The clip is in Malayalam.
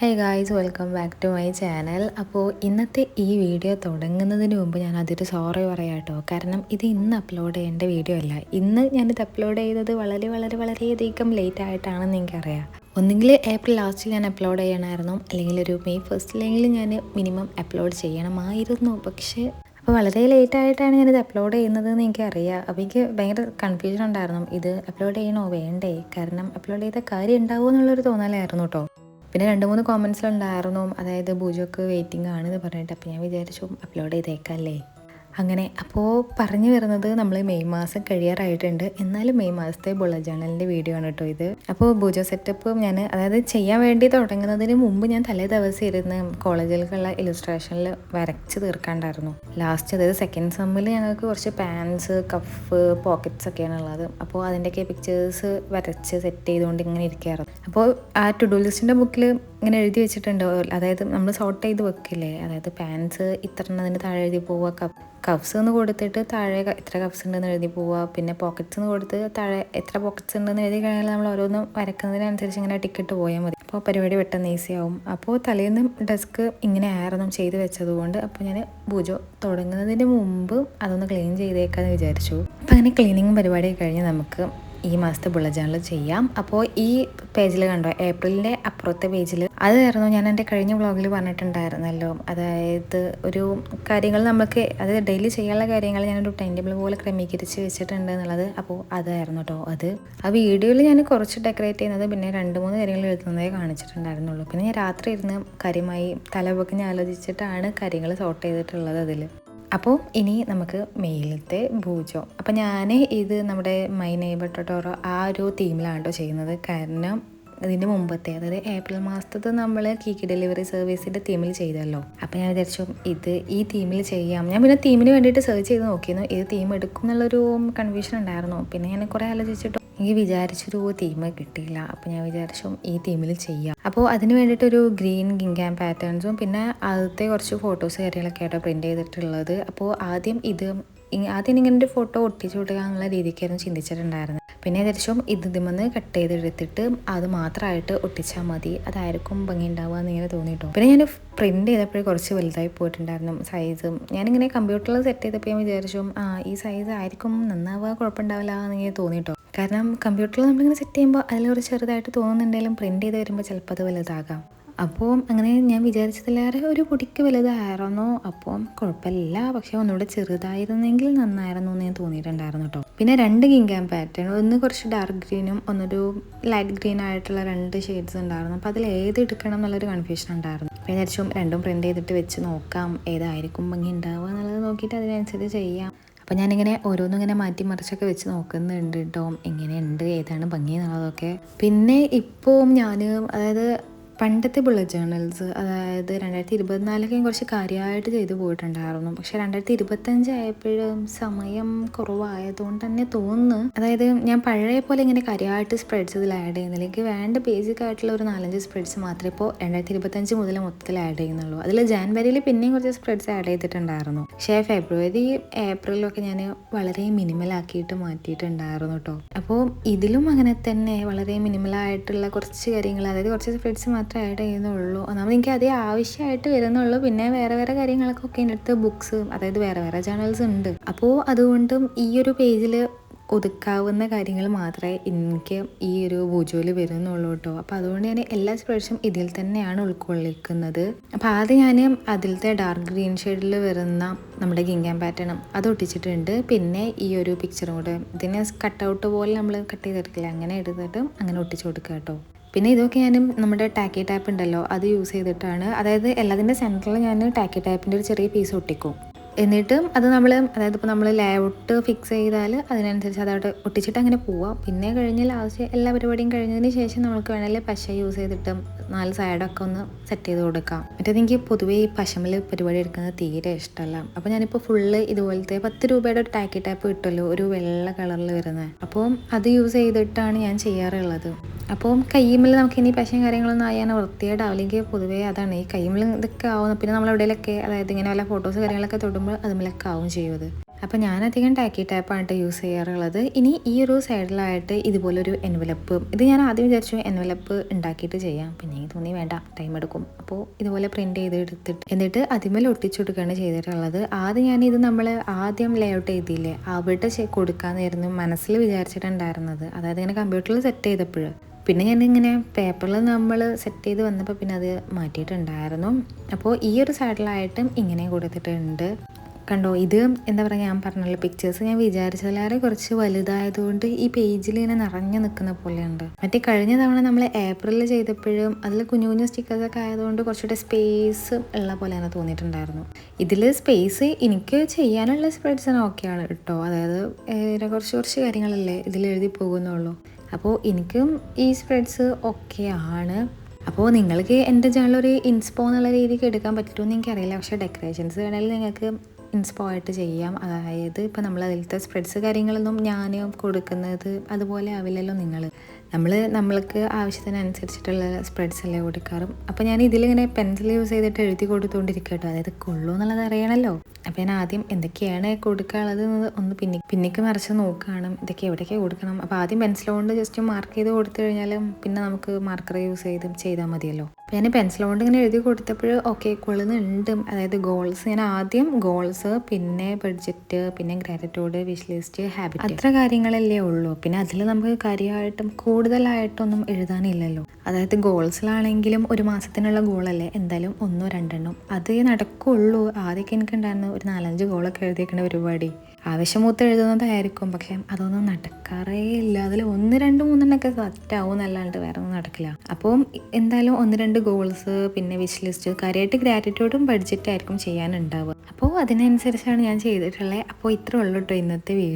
Hey guys, welcome back to my channel. അപ്പോൾ ഇന്നത്തെ ഈ വീഡിയോ തുടങ്ങുന്നതിന് മുമ്പ് ഞാൻ അതൊരു സോറി പറയാം കേട്ടോ. കാരണം ഇത് ഇന്ന് അപ്ലോഡ് ചെയ്യേണ്ട വീഡിയോ അല്ല. ഇന്ന് ഞാനിത് അപ്ലോഡ് ചെയ്തത് വളരെയധികം ലേറ്റ് ആയിട്ടാണെന്ന് എനിക്കറിയാം. ഒന്നുകിൽ ഏപ്രിൽ ലാസ്റ്റിൽ ഞാൻ അപ്ലോഡ് ചെയ്യണമായിരുന്നു, അല്ലെങ്കിൽ ഒരു മെയ് ഫസ്റ്റിലെങ്കിലും ഞാൻ മിനിമം അപ്ലോഡ് ചെയ്യണമായിരുന്നു. പക്ഷേ അപ്പോൾ വളരെ ലേറ്റ് ആയിട്ടാണ് ഞാനിത് അപ്ലോഡ് ചെയ്യുന്നതെന്ന് എനിക്കറിയാം. അപ്പോൾ എനിക്ക് ഭയങ്കര കൺഫ്യൂഷൻ ഉണ്ടായിരുന്നു, ഇത് അപ്ലോഡ് ചെയ്യണോ വേണ്ടേ, കാരണം അപ്ലോഡ് ചെയ്ത കാര്യം ഉണ്ടാവുമോ എന്നുള്ളൊരു തോന്നലായിരുന്നു കേട്ടോ. പിന്നെ 2-3 കോമൻസിലുണ്ടായിരുന്നു, അതായത് ബൂജോക്ക് വെയിറ്റിംഗ് ആണെന്ന് പറഞ്ഞിട്ട്. അപ്പോൾ ഞാൻ വിചാരിച്ചു അപ്ലോഡ് ചെയ്തേക്കല്ലേ അങ്ങനെ. അപ്പോൾ പറഞ്ഞു വരുന്നത്, നമ്മൾ മെയ് മാസം കഴിയാറായിട്ടുണ്ട്. എന്നാലും മെയ് മാസത്തെ ബുള്ളറ്റ് ജേർണലിൻ്റെ വീഡിയോ ആണ് കേട്ടോ ഇത്. അപ്പോൾ ബൂജോ സെറ്റപ്പ് ഞാൻ അതായത് ചെയ്യാൻ വേണ്ടി തുടങ്ങുന്നതിന് മുമ്പ് ഞാൻ തലേ ദിവസം ഇരുന്ന് കോളേജിലേക്കുള്ള ഇലുസ്ട്രേഷനിൽ വരച്ച് തീർക്കാണ്ടായിരുന്നു. ലാസ്റ്റ് അതായത് സെക്കൻഡ് സെമ്മിൽ ഞങ്ങൾക്ക് കുറച്ച് പാൻസ്, കഫ്, പോക്കറ്റ്സ് ഒക്കെയാണ് ഉള്ളത്. അപ്പോൾ അതിൻ്റെയൊക്കെ പിക്ചേഴ്സ് വരച്ച് സെറ്റ് ചെയ്തുകൊണ്ട് ഇങ്ങനെ ഇരിക്കുകയായിരുന്നു. അപ്പോൾ ആ ടു ഡു ലിസ്റ്റിൻ്റെ ബുക്കിൽ ഇങ്ങനെ എഴുതി വെച്ചിട്ടുണ്ട്, അതായത് നമ്മൾ സോർട്ട് ചെയ്ത് വെക്കില്ലേ, അതായത് പാൻസ് ഇത്ര അതിന് താഴെ എഴുതി പോവുക, കഫ്സ് എന്ന് കൊടുത്തിട്ട് താഴെ എത്ര കഫ്സ് ഉണ്ടെന്ന് എഴുതി പോവുക, പിന്നെ പോക്കറ്റ്സ് എന്ന് കൊടുത്ത് താഴെ എത്ര പോക്കറ്റ്സ് ഉണ്ടെന്ന് എഴുതി കഴിഞ്ഞാൽ നമ്മൾ ഓരോന്നും വരക്കുന്നതിനനുസരിച്ച് ഇങ്ങനെ ടിക്കറ്റ് പോയാൽ മതി. അപ്പോൾ പരിപാടി പെട്ടെന്ന് ഈസി ആവും. അപ്പോൾ തലേന്ന് ഡെസ്ക് ഇങ്ങനെ ആയിരുന്നു ചെയ്ത് വെച്ചതുകൊണ്ട് അപ്പോൾ ഞാൻ ബൂജോ തുടങ്ങുന്നതിന് മുമ്പ് അതൊന്ന് ക്ലീൻ ചെയ്തേക്കാന്ന് വിചാരിച്ചു. അപ്പോൾ അങ്ങനെ ക്ലീനിങ് പരിപാടി കഴിഞ്ഞ് നമുക്ക് ഈ മാസത്തെ ബുള്ളറ്റ് ജേർണൽ ചെയ്യാം. അപ്പോൾ ഈ പേജിൽ കണ്ടോ, ഏപ്രിലിൻ്റെ അപ്പുറത്തെ പേജിൽ അതായിരുന്നു ഞാൻ എൻ്റെ കഴിഞ്ഞ വ്ളോഗിൽ പറഞ്ഞിട്ടുണ്ടായിരുന്നല്ലോ, അതായത് ഒരു കാര്യങ്ങൾ നമുക്ക് അത് ഡെയിലി ചെയ്യാനുള്ള കാര്യങ്ങൾ ഞാനൊരു ടൈം ടേബിൾ പോലെ ക്രമീകരിച്ച് വെച്ചിട്ടുണ്ട് എന്നുള്ളത്. അപ്പോൾ അതായിരുന്നു കേട്ടോ അത്. ആ വീഡിയോയിൽ ഞാൻ കുറച്ച് ഡെക്കറേറ്റ് ചെയ്യുന്നത് പിന്നെ 2-3 കാര്യങ്ങൾ എഴുതുന്നതേ കാണിച്ചിട്ടുണ്ടായിരുന്നുള്ളൂ. പിന്നെ ഞാൻ രാത്രി ഇരുന്ന് കാര്യമായി തലപൊക്കിഞ്ഞ് ആലോചിച്ചിട്ടാണ് കാര്യങ്ങൾ സോർട്ട് ചെയ്തിട്ടുള്ളത് അതിൽ. അപ്പോൾ ഇനി നമുക്ക് മെയിലത്തെ ബൂജോ. അപ്പോൾ ഞാൻ ഇത് നമ്മുടെ മൈ നെയ്ബർ ടൊട്ടോറോ ആ ഒരു തീമിലാണ് കേട്ടോ ചെയ്യുന്നത്. കാരണം ഇതിൻ്റെ മുമ്പത്തെ അതായത് ഏപ്രിൽ മാസത്തെ നമ്മൾ കീക്കി ഡെലിവറി സർവീസിൻ്റെ തീമിൽ ചെയ്തല്ലോ. അപ്പോൾ ഞാൻ വിചാരിച്ചു ഈ തീമിൽ ചെയ്യാം. ഞാൻ പിന്നെ തീമിന് വേണ്ടിയിട്ട് സെർച്ച് ചെയ്ത് നോക്കിയിരുന്നു, ഇത് തീം എടുക്കും എന്നുള്ളൊരു കൺഫ്യൂഷൻ ഉണ്ടായിരുന്നു. പിന്നെ ഞാൻ കുറേ ആലോചിച്ചിട്ട് എനിക്ക് വിചാരിച്ചൊരു തീം കിട്ടിയില്ല. അപ്പോൾ ഞാൻ വിചാരിച്ചു ഈ തീമിൽ ചെയ്യാം. അപ്പോൾ അതിന് വേണ്ടിയിട്ടൊരു ഗ്രീൻ ഗിങ്കാം പാറ്റേൺസും പിന്നെ ആദ്യത്തെ കുറച്ച് ഫോട്ടോസ് കാര്യങ്ങളൊക്കെ ആയിട്ടോ പ്രിൻറ്റ് ചെയ്തിട്ടുള്ളത്. അപ്പോൾ ആദ്യം ഇങ്ങനെ ഒരു ഫോട്ടോ ഒട്ടിച്ചു കൊടുക്കാനുള്ള രീതിക്കായിരുന്നു ചിന്തിച്ചിട്ടുണ്ടായിരുന്നത്. പിന്നെ ഏകദേശം ഇതിമെന്ന് കട്ട് ചെയ്തെടുത്തിട്ട് അത് മാത്രമായിട്ട് ഒട്ടിച്ചാൽ മതി, അതായിരിക്കും ഭംഗി ഉണ്ടാവുക എന്നിങ്ങനെ തോന്നിയിട്ടോ. പിന്നെ ഞാൻ പ്രിൻറ്റ് ചെയ്തപ്പോഴേ കുറച്ച് വലുതായി പോയിട്ടുണ്ടായിരുന്നു സൈസും. ഞാനിങ്ങനെ കമ്പ്യൂട്ടറിൽ സെറ്റ് ചെയ്തപ്പോൾ ഞാൻ വിചാരിച്ചു ഈ സൈസ് ആയിരിക്കും നന്നാവുക, കുഴപ്പമുണ്ടാവില്ല എന്നിങ്ങനെ തോന്നിയിട്ടോ. കാരണം കമ്പ്യൂട്ടറിൽ നമ്മളിങ്ങനെ സെറ്റ് ചെയ്യുമ്പോൾ അതിൽ കുറച്ച് ചെറുതായിട്ട് തോന്നുന്നുണ്ടെങ്കിലും പ്രിൻറ്റ് ചെയ്ത് വരുമ്പോൾ ചിലപ്പോൾ അത് വലുതാകാം. അപ്പോൾ അങ്ങനെ ഞാൻ വിചാരിച്ചതിലേറെ ഒരു പൊടിക്ക് വലുതായിരുന്നു. അപ്പോൾ കുഴപ്പമില്ല, പക്ഷേ ഒന്നുകൂടെ ചെറുതായിരുന്നെങ്കിൽ നന്നായിരുന്നു എന്ന് ഞാൻ തോന്നിയിട്ടുണ്ടായിരുന്നു കേട്ടോ. പിന്നെ 2 ഗിങ്കാം പാറ്റേൺ, ഒന്ന് കുറച്ച് ഡാർക്ക് ഗ്രീനും ഒന്നൊരു ലൈറ്റ് ഗ്രീൻ ആയിട്ടുള്ള 2 ഷെയ്ഡ്സ് ഉണ്ടായിരുന്നു. അപ്പോൾ അതിൽ ഏത് എടുക്കണം എന്നുള്ളൊരു കൺഫ്യൂഷൻ ഉണ്ടായിരുന്നു. അപ്പോൾ വിചാരിച്ചു രണ്ടും പ്രിൻറ്റ് ചെയ്തിട്ട് വെച്ച് നോക്കാം, ഏതായിരിക്കും ഭംഗി ഉണ്ടാവുക എന്നുള്ളത് നോക്കിയിട്ട് അതിനനുസരിച്ച് ചെയ്യാം. അപ്പോൾ ഞാനിങ്ങനെ ഓരോന്നും ഇങ്ങനെ മാറ്റി മറിച്ചൊക്കെ വെച്ച് നോക്കുന്നുണ്ട് കേട്ടോ, എങ്ങനെയുണ്ട്, ഏതാണ് ഭംഗി എന്നുള്ളതൊക്കെ. പിന്നെ ഇപ്പോൾ ഞാൻ അതായത് പണ്ടത്തെ ബുള്ളറ്റ് ജേർണൽസ് അതായത് 2024 കുറച്ച് കാര്യമായിട്ട് ചെയ്തു പോയിട്ടുണ്ടായിരുന്നു. പക്ഷേ 2025 ആയപ്പോഴും സമയം കുറവായതുകൊണ്ട് തന്നെ തോന്നുന്നു, അതായത് ഞാൻ പഴയ പോലെ ഇങ്ങനെ കാര്യമായിട്ട് സ്പ്രെഡ്സ് ഇതിൽ ആഡ് ചെയ്യുന്നില്ല. എനിക്ക് വേണ്ട ബേസിക് ആയിട്ടുള്ള ഒരു 4-5 സ്പ്രെഡ്സ് മാത്രമേ ഇപ്പോൾ 2025 മുതൽ മൊത്തത്തിൽ ആഡ് ചെയ്യുന്നുള്ളൂ. അതിൽ ജാനുവരിയിൽ പിന്നെയും കുറച്ച് സ്പ്രെഡ്സ് ആഡ് ചെയ്തിട്ടുണ്ടായിരുന്നു. പക്ഷേ ഫെബ്രുവരി ഏപ്രിലൊക്കെ ഞാൻ വളരെ മിനിമലാക്കിയിട്ട് മാറ്റിയിട്ടുണ്ടായിരുന്നു കേട്ടോ. അപ്പോൾ ഇതിലും അങ്ങനെ തന്നെ വളരെ മിനിമലായിട്ടുള്ള കുറച്ച് കാര്യങ്ങൾ, അതായത് കുറച്ച് സ്പ്രെഡ്സ് മാത്രമേ ആഡ് ചെയ്യുന്നുള്ളൂ. ഒന്നാമത് എനിക്ക് അതേ ആവശ്യമായിട്ട് വരുന്നുള്ളൂ. പിന്നെ വേറെ കാര്യങ്ങൾക്കൊക്കെ എൻ്റെ അടുത്ത് ബുക്സ്, അതായത് വേറെ ജേർണൽസ് ഉണ്ട്. അപ്പോൾ അതുകൊണ്ടും ഈ ഒരു പേജിൽ ഒതുക്കാവുന്ന കാര്യങ്ങൾ മാത്രമേ എനിക്ക് ഈ ഒരു ബൂജോയിൽ വരുന്നുള്ളൂ കേട്ടോ. അപ്പോൾ അതുകൊണ്ട് ഞാൻ എല്ലാ സ്പ്രെഡ്സും ഇതിൽ തന്നെയാണ് ഉൾക്കൊള്ളിക്കുന്നത്. അപ്പോൾ ആദ്യം ഞാൻ അതിലത്തെ ഡാർക്ക് ഗ്രീൻ ഷെയ്ഡിൽ വരുന്ന നമ്മുടെ ഗിങ്കാം പാറ്റേണും അത് ഒട്ടിച്ചിട്ടുണ്ട്. പിന്നെ ഈ ഒരു പിക്ചറും കൂടെ ഇതിനെ കട്ടൗട്ട് പോലെ നമ്മൾ കട്ട് ചെയ്തെടുക്കില്ല, അങ്ങനെ എടുത്തിട്ട് അങ്ങനെ ഒട്ടിച്ചു കൊടുക്കുക കേട്ടോ. പിന്നെ ഇതൊക്കെ ഞാനും നമ്മുടെ ടാക്കി ടാപ്പ് ഉണ്ടല്ലോ അത് യൂസ് ചെയ്തിട്ടാണ്, അതായത് എല്ലാത്തിൻ്റെ സെൻറ്ററിൽ ഞാൻ ടാക്കി ടാപ്പിൻ്റെ ഒരു ചെറിയ പീസ് ഒട്ടിക്കും. എന്നിട്ട് അത് അതായത് ഇപ്പോൾ നമ്മൾ ലേഔട്ട് ഫിക്സ് ചെയ്താൽ അതിനനുസരിച്ച് അതവിടെ ഒട്ടിച്ചിട്ട് അങ്ങനെ പോവാം. പിന്നെ കഴിഞ്ഞ് ലാസ്റ്റ് എല്ലാ പരിപാടിയും കഴിഞ്ഞതിന് ശേഷം നമുക്ക് വേണമെങ്കിൽ പശ യൂസ് ചെയ്തിട്ട് 4 സൈഡൊക്കെ ഒന്ന് സെറ്റ് ചെയ്ത് കൊടുക്കാം. മറ്റേത് എനിക്ക് പൊതുവേ ഈ പശമിൽ പരിപാടി എടുക്കുന്നത് തീരെ ഇഷ്ടമല്ല. അപ്പോൾ ഞാനിപ്പോൾ ഫുള്ള് ഇതുപോലത്തെ 10 രൂപയുടെ ഒരു ടാക്കി ടാപ്പ് കിട്ടുമല്ലോ, ഒരു വെള്ള കളറിൽ വരുന്നത്, അപ്പോൾ അത് യൂസ് ചെയ്തിട്ടാണ് ഞാൻ ചെയ്യാറുള്ളത്. അപ്പോൾ കയ്യുമ്മിൽ നമുക്ക് ഇനി പശയും കാര്യങ്ങളൊന്നും ആയാൽ വൃത്തിയായിട്ടാവില്ല. എനിക്ക് പൊതുവേ അതാണ്, ഈ കയ്യുമ്മിൽ ഇതൊക്കെ ആവുന്നത്. പിന്നെ നമ്മൾ എവിടെയൊക്കെ അതായത് ഇങ്ങനെ വല്ല ഫോട്ടോസ് കാര്യങ്ങളൊക്കെ തൊടുമ്പോൾ അതുമില്ലൊക്കെ ആവും ചെയ്യുന്നത്. അപ്പോൾ ഞാനധികം ടാക്കി ടാപ്പായിട്ട് യൂസ് ചെയ്യാറുള്ളത്. ഇനി ഈ ഒരു സൈഡിലായിട്ട് ഇതുപോലൊരു എൻവലപ്പ്, ഇത് ഞാൻ ആദ്യം വിചാരിച്ചു എൻവലപ്പ് ഉണ്ടാക്കിയിട്ട് ചെയ്യാം, പിന്നെ എനിക്ക് തോന്നി വേണ്ട, ടൈം എടുക്കും. അപ്പോൾ ഇതുപോലെ പ്രിൻറ്റ് ചെയ്ത് എടുത്തിട്ട് എന്നിട്ട് അതിന്മേൽ ഒട്ടിച്ചു കൊടുക്കുകയാണ് ചെയ്തിട്ടുള്ളത്. ആദ്യം ഞാനിത് നമ്മൾ ആദ്യം ലേഔട്ട് ചെയ്തില്ലേ അവിടെ കൊടുക്കാമെന്നായിരുന്നു മനസ്സിൽ വിചാരിച്ചിട്ടുണ്ടായിരുന്നത്, അതായത് ഇങ്ങനെ കമ്പ്യൂട്ടറിൽ സെറ്റ് ചെയ്തപ്പോൾ. പിന്നെ ഞാനിങ്ങനെ പേപ്പറിൽ നമ്മൾ സെറ്റ് ചെയ്ത് വന്നപ്പോൾ പിന്നെ അത് മാറ്റിയിട്ടുണ്ടായിരുന്നു. അപ്പോൾ ഈ ഒരു സൈഡിലായിട്ടും ഇങ്ങനെ കൊടുത്തിട്ടുണ്ട്. കണ്ടോ, ഇത് എന്താ പറയുക, ഞാൻ പറഞ്ഞല്ലോ പിക്ചേഴ്സ് ഞാൻ വിചാരിച്ചതിലേറെ കുറച്ച് വലുതായതുകൊണ്ട് ഈ പേജിൽ ഇങ്ങനെ നിറഞ്ഞു നിൽക്കുന്ന പോലെയുണ്ട്. മറ്റേ കഴിഞ്ഞ തവണ നമ്മൾ ഏപ്രിലിൽ ചെയ്തപ്പോഴും അതിൽ കുഞ്ഞു കുഞ്ഞു സ്റ്റിക്കേഴ്സൊക്കെ ആയതുകൊണ്ട് കുറച്ചുകൂടെ സ്പേസ് ഉള്ള പോലെ തന്നെ തോന്നിയിട്ടുണ്ടായിരുന്നു. ഇതിൽ സ്പേസ് എനിക്ക് ചെയ്യാനുള്ള സ്പ്രെഡ്സിന് ഓക്കെയാണ് കേട്ടോ, അതായത് കുറച്ച് കാര്യങ്ങളല്ലേ ഇതിൽ എഴുതി പോകുന്നുള്ളൂ. അപ്പോൾ എനിക്കും ഈ സ്പ്രെഡ്സ് ഓക്കെ ആണ്. അപ്പോൾ നിങ്ങൾക്ക് എൻ്റെ ചാനലൊരു ഇൻസ്പോ എന്നുള്ള രീതിക്ക് എടുക്കാൻ പറ്റുമെന്ന് എനിക്കറിയില്ല, പക്ഷേ ഡെക്കറേഷൻസ് വേണമെങ്കിൽ നിങ്ങൾക്ക് ഇൻസ്പോ ആയിട്ട് ചെയ്യാം. അതായത് ഇപ്പോൾ നമ്മൾ അതിലത്തെ സ്പ്രെഡ്സ് കാര്യങ്ങളൊന്നും ഞാൻ കൊടുക്കുന്നത് അതുപോലെ ആവില്ലല്ലോ. നമ്മൾക്ക് ആവശ്യത്തിനനുസരിച്ചിട്ടുള്ള സ്പ്രെഡ്സ് അല്ലേ കൊടുക്കാറും. അപ്പോൾ ഞാൻ ഇതിലിങ്ങനെ പെൻസിൽ യൂസ് ചെയ്തിട്ട് എഴുതി കൊടുത്തുകൊണ്ടിരിക്കുക കേട്ടോ, അതായത് കൊള്ളൂ എന്നുള്ളത് അറിയണമല്ലോ. അപ്പോൾ ഞാൻ ആദ്യം എന്തൊക്കെയാണ് കൊടുക്കാനുള്ളത് ഒന്ന് പിന്നിക്ക് മറിച്ച് നോക്കുകയാണ്, ഇതൊക്കെ എവിടെയൊക്കെ കൊടുക്കണം. അപ്പോൾ ആദ്യം പെൻസിൽ കൊണ്ട് ജസ്റ്റ് മാർക്ക് ചെയ്ത് കൊടുത്തു കഴിഞ്ഞാലും പിന്നെ നമുക്ക് മാർക്കർ യൂസ് ചെയ്താൽ മതിയല്ലോ. അപ്പോൾ ഞാൻ പെൻസിൽ കൊണ്ട് ഇങ്ങനെ എഴുതി കൊടുത്തപ്പോൾ ഓക്കെ കൊള്ളുന്നുണ്ട്. അതായത് ഗോൾസ്, ഞാൻ ആദ്യം ഗോൾസ്, പിന്നെ ബഡ്ജറ്റ്, പിന്നെ ഗ്രാറ്റിറ്റ്യൂഡ്, വിഷ് ലിസ്റ്റ്, ഹാബിറ്റ്, അത്ര കാര്യങ്ങളല്ലേ ഉള്ളൂ. പിന്നെ അതിൽ നമുക്ക് കാര്യമായിട്ടും കൂടുതലായിട്ടൊന്നും എഴുതാനില്ലല്ലോ. അതായത് ഗോൾസിലാണെങ്കിലും ഒരു മാസത്തിനുള്ള ഗോളല്ലേ, എന്തായാലും 1-2 അത് നടക്കുള്ളൂ. ആദ്യമൊക്കെ എനിക്കുണ്ടായിരുന്നു ഒരു 4-5 ഗോളൊക്കെ എഴുതിയേക്കുന്ന പരിപാടി. ആവശ്യമൂത്ത് എഴുതുന്നതായിരിക്കും, പക്ഷെ അതൊന്നും നടക്കാറേ ഇല്ല. അതിൽ 1-2-3 സെറ്റാവും എന്നല്ലാണ്ട് വേറെ ഒന്നും നടക്കില്ല. അപ്പം എന്തായാലും 1-2 ഗോൾസ്, പിന്നെ വിഷ് ലിസ്റ്റ്, കാര്യമായിട്ട് ഗ്രാറ്റിറ്റ്യൂഡും ബഡ്ജറ്റ് ആയിരിക്കും ചെയ്യാനുണ്ടാവുക. അപ്പോൾ അതിനനുസരിച്ചാണ് ഞാൻ ചെയ്തിട്ടുള്ളത്. അപ്പോൾ ഇത്രേ ഉള്ളൂ കേട്ടോ ഇന്നത്തെ വീഡിയോ.